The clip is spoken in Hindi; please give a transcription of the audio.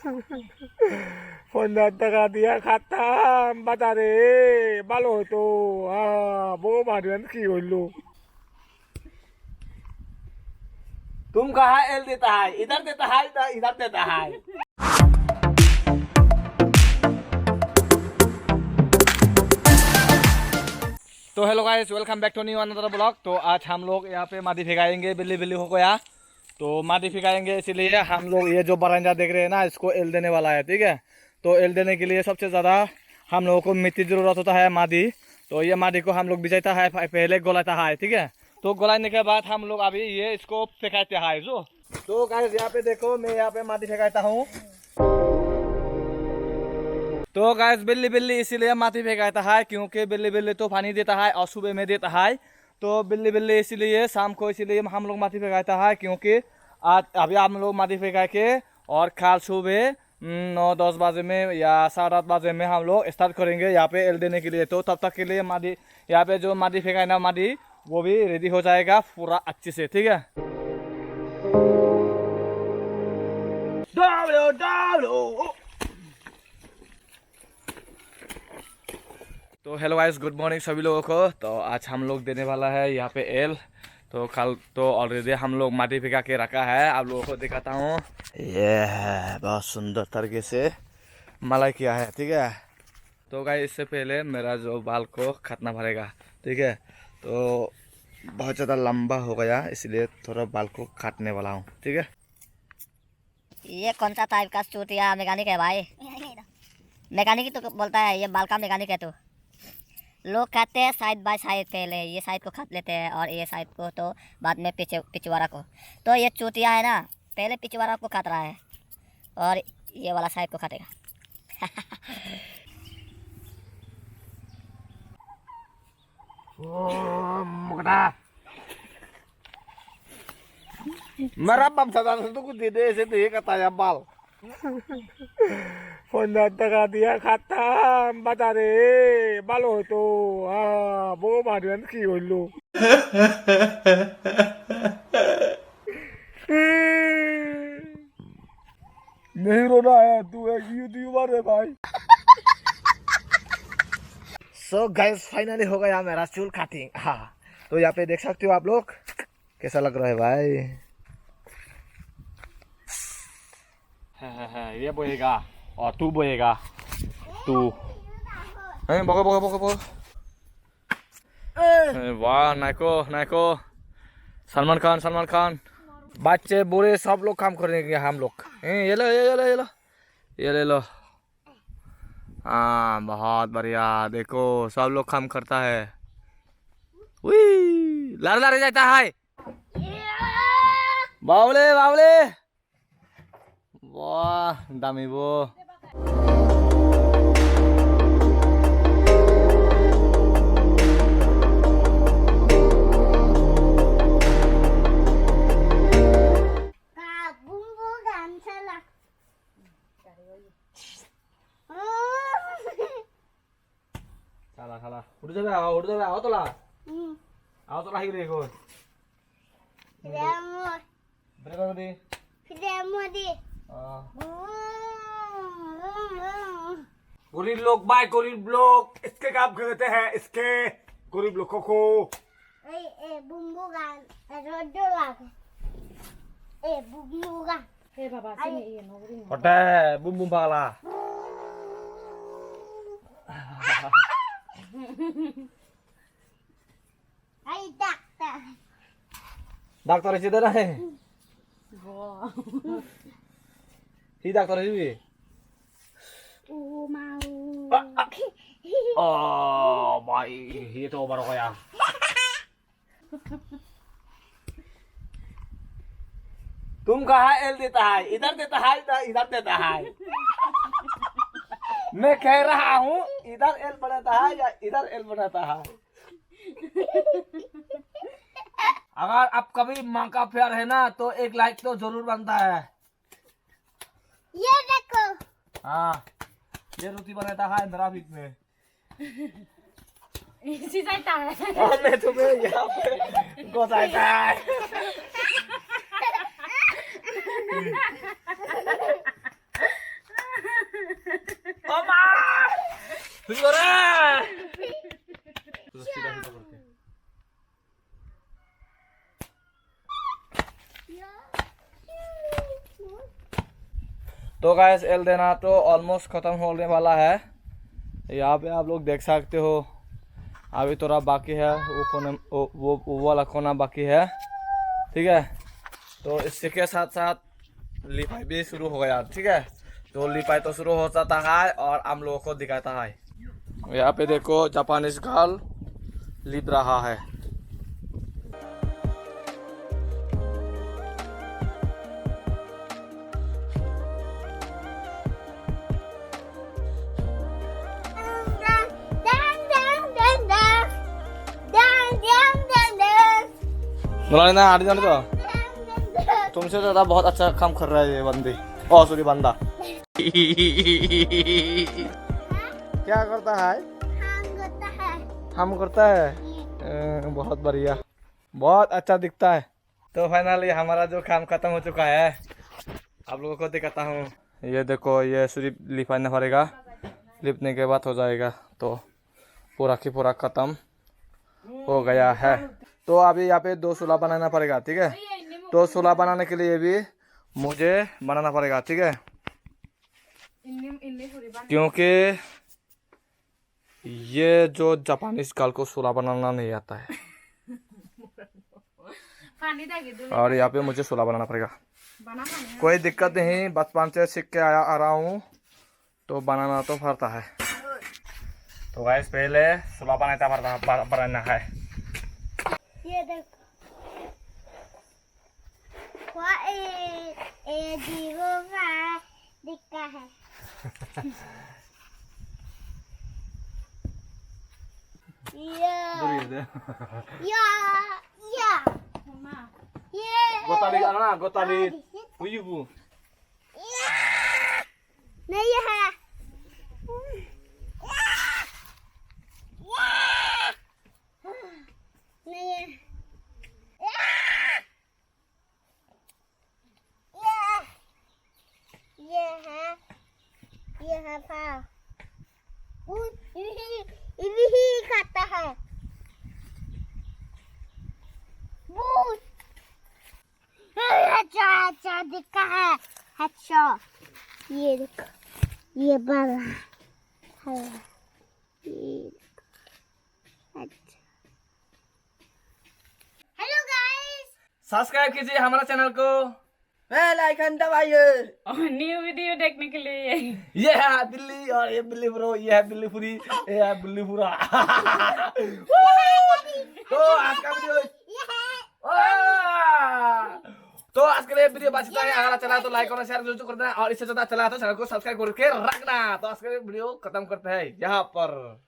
50 টাকা দিয়া খাতাম বাজারে ভালো হতো। বউ মারিয়ান কি হইলো? तुम कहाँ एल देता है? इधर देता है इधर देता है। तो hello guys, welcome back to new another blog. तो आज हम लोग यहाँ पे माटी फेंकाएंगे, बिल्ली बिल्ली हो गया तो माटी फेंकाएंगे, इसीलिए हम लोग ये जो बरामदा देख रहे हैं ना, इसको एल देने वाला है। ठीक है, तो एल देने के लिए सबसे ज़्यादा हम लोगों को मिट्टी ज़रूरत होता है, माटी। तो ये माटी को हम लोग बिछाता है, पहले गोलाता है। ठीक है, तो गोलाने के बाद हम लोग अभी ये इसको फेंकाते हैं जो। तो गाइस यहाँ पे देखो, मैं यहाँ पे माटी फेंकाता हूँ। तो गाइस बिल्ली बिल्ली इसीलिए माटी फेंकाता है क्योंकि बिल्ली बिल्ली तो पानी देता है और सुबह में देता है। तो बिल्ली बिल्ली इसीलिए शाम को इसीलिए हम लोग माटी फेंकाता है, क्योंकि आज अभी हम लोग माटी फेंका के और कल सुबह 9-10 बजे में या 8:30 बजे में हम लोग स्टार्ट करेंगे यहाँ पे एल देने के लिए। तो तब तक के लिए माटी यहाँ पे जो माटी फेंका है ना, माटी वो भी रेडी हो जाएगा पूरा अच्छे से। ठीक है, तो हेलो गाइस, गुड मॉर्निंग सभी लोगों को। तो आज हम लोग देने वाला है यहाँ पे एल। तो कल तो ऑलरेडी हम लोग माटी भिगा के रखा है, आप लोगों को दिखाता हूँ। ये है बहुत सुंदर तरीके से मलाई किया है। ठीक है, तो गाइस इससे पहले मेरा जो बाल को काटना पड़ेगा। ठीक है, तो बहुत ज़्यादा लंबा हो गया, इसलिए थोड़ा बाल को काटने वाला हूँ। ठीक है, ये कौन सा टाइप का चूतिया मैकेनिक है भाई? मैकेनिक ही तो बोलता है, ये बाल का मैकेनिक है। तो लोग कहते हैं साइड बाय साइड, पहले ये साइड को काट लेते हैं और ये साइड को तो बाद में पिछवाड़ा को। तो ये चूतिया है ना, पहले पिछवाड़ा को काट रहा है और ये वाला साइड को काटेगा। मेरा बाप दादा तो कुछ दे दे ऐसे तो ये कहता है बाल। 50 টাকা দিয়া খাতাম বাজারে ভালো হতো। বউ মারিয়ান কি হইলো? नहीं रोना है, तू एक यूट्यूबर है भाई। सो गाइस फाइनली हो गया मेरा चूल कटिंग। हाँ, तो यहाँ पे देख सकते हो आप लोग, कैसा लग रहा है भाई? है ये बोएगा और तू बोएगा तू। बको बको बको बको। वाह, नायको नायको, सलमान खान। बच्चे बूढ़े सब लोग काम करेंगे हम लोग। ये लो ये लो ये लो ये ले लो। हाँ, बहुत बढ़िया। देखो सब लोग काम करता है। लड़ लड़ जाता है। बावले बावले, वाह दामी वो। साला उड़ जाबे आओ तोला ही रे को ब्रेक दे गरीब लोग बाय गरीब लोग इसके काम करते हैं, इसके गरीब लोगों को। होता है बुम बुम पागला। डॉक्टर इसे देना है। ही डॉक्टर है भी। ओ भाई, ये तो ओवर हो गया। तुम कहाँ एल देता है? इधर देता है इधर देता है। मैं कह रहा हूँ इधर एल बनाता है या इधर एल बनाता है। अगर आप कभी माँ का प्यार है ना, तो एक लाइक तो जरूर बनता है। ये देखो, हाँ, ये रोटी बनाता है मेरा बीच में। और मैं तुम्हें यहाँ पे गोसाता है। तो गाइस एल देना तो ऑलमोस्ट खत्म होने वाला है। यहाँ पे आप लोग देख सकते हो अभी थोड़ा बाकी है, वो कोना वो वाला कोना बाकी है, ठीक है। तो इसी के साथ साथ लिपाई भी शुरू हो गया, ठीक है। तो लिपाई तो शुरू हो जाता है और हम लोगों को दिखाता है। यहाँ पे देखो जापानीज गर्ल लिप रहा है। ना आड़ी जाने तो तुमसे ज्यादा बहुत अच्छा काम कर रहा है ये बंदी। ओ सॉरी बंदा। क्या करता है? हम करता है। बहुत बढ़िया, बहुत अच्छा दिखता है। तो फाइनली हमारा जो काम खत्म हो चुका है, आप लोगों को दिखाता हूँ। ये देखो, ये सिर्फ लिपाना पड़ेगा, लिपने के बाद हो जाएगा। तो पूरा की पूरा खत्म हो गया है। तो अभी यहाँ पे 2 चूल्हा बनाना पड़ेगा, ठीक है। तो चूल्हा बनाने के लिए भी मुझे बनाना पड़ेगा, ठीक है, क्योंकि ये जो जापानीज गर्ल को चूल्हा बनाना नहीं आता है। और यहाँ पे मुझे चूल्हा बनाना पड़ेगा। कोई दिक्कत नहीं, बचपन से सीख के आ रहा हूँ, तो बनाना तो पड़ता है। तो गाइस पहले चूल्हा बनाना है। ये देखो जीरो का दिखता है। Gotali ana gotali uyubu नहीं है। नहीं है। ये है पाव। ही खाता है। अच्छा अच्छा दिखता है। अच्छा ये देखो, ये बड़ा है। अच्छा, हेलो गाइस, सब्सक्राइब कीजिए हमारा चैनल को, बेल आइकन दबाइए और न्यू वीडियो देखने के लिए। ये है बिल्ली और ये बिल्ली ब्रो, ये है बिल्ली पूरी, ये है बिल्ली पूरा। तो आज का वीडियो तो आज के लिए वीडियो बस इतना ही। अगर अच्छा लगा तो लाइक और शेयर जरूर कर देना, और इससे ज्यादा अच्छा लगा तो चैनल को सब्सक्राइब करके रखना। तो आज के लिए वीडियो खत्म करते हैं यहाँ पर।